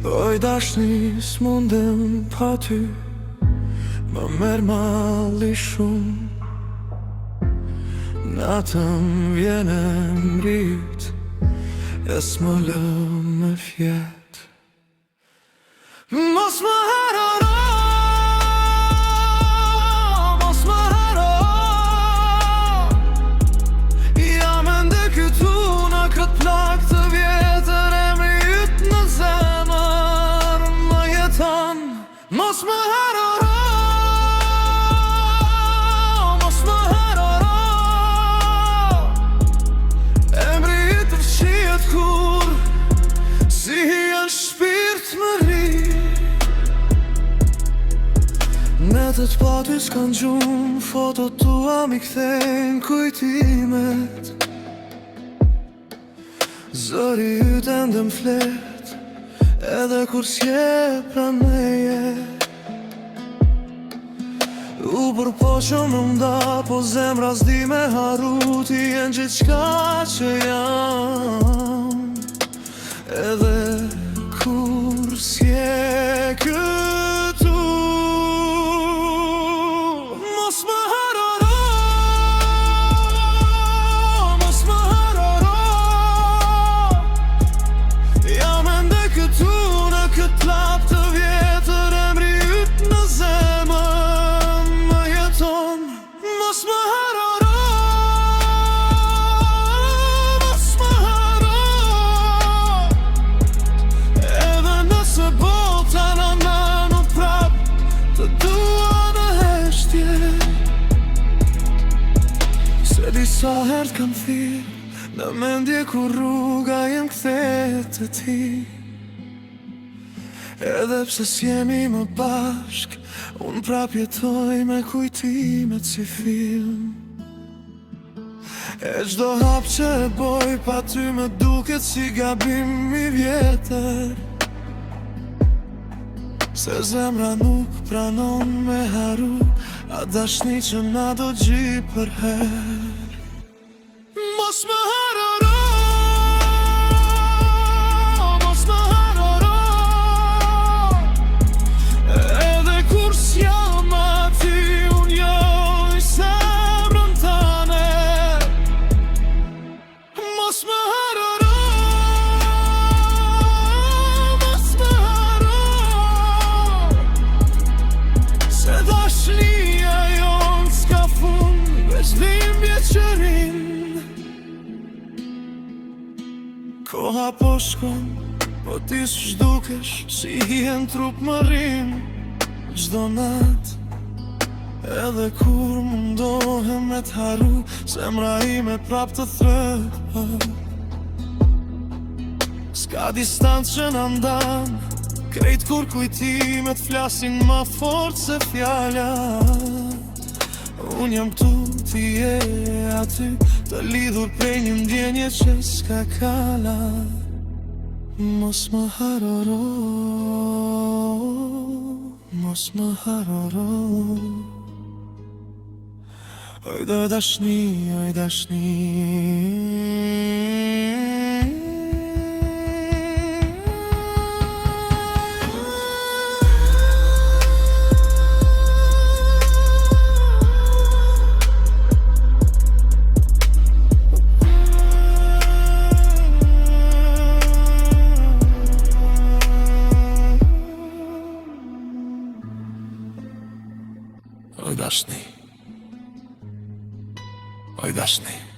Oj dashni, s'mundem pa ty, më merr malli shumë. Natëm vjen e mrit, e s'më lë me fjet. Mos më harro, mos më harro, jam ende këtu në këtë plak të vjetër, emri yt në zemër më jeton. Mos më harro, mos më harro, emri yt fshihet kur si janë shpirt më ri. Netët pa ty s'kan gjumë, fotot tua mi kthejnë kujtimet. Zëri yt ende m'flet, edhe kur s'je praneje. U përpoqëm në mda, po zemra s'di me harru, ti jen gjithçka që jam. Edhe kur s'je këtu, mos më harro, mos më harro, jam ende këtu në këtë plak të vjetër, emri yt në zemër më jeton. Mos më harro, mos më harro, edhe nëse bota në nanu prap të dua në heshtje. Se disa herë t'kam thirr në mendje kur rruga jem kthehet te ti. Edhe pse s'jemi më bashk, unë prap jetoj me kujtimet si film. E çdo hap që e boj pa ty më duket si gabim i vjetër. Se zemra nuk pranon me haru a dashni që na do gjip për her. Mos më harro, mos më harro, edhe kur s'jam aty, unë joj zemrën tane. Mos më harro, mos më harro, se dashnia jon s'ka fund, veç dhimbje që rin. Koha po shkon, po ti s'dukesh, si hien trup më rrin. Çdo nat, edhe kur mundohem me t'harru, zemra ime prap të thret. S'ka distancë që na ndan, krejt kur kujtimet flasin ma fort se fjalat. Unë jam këtu, ti je aty, të lidhur prej një ndjenje që s'ka kalat. Mos më harro, mos më harro, oj do dashni, oj dashni. Oj dashni, oj dashni.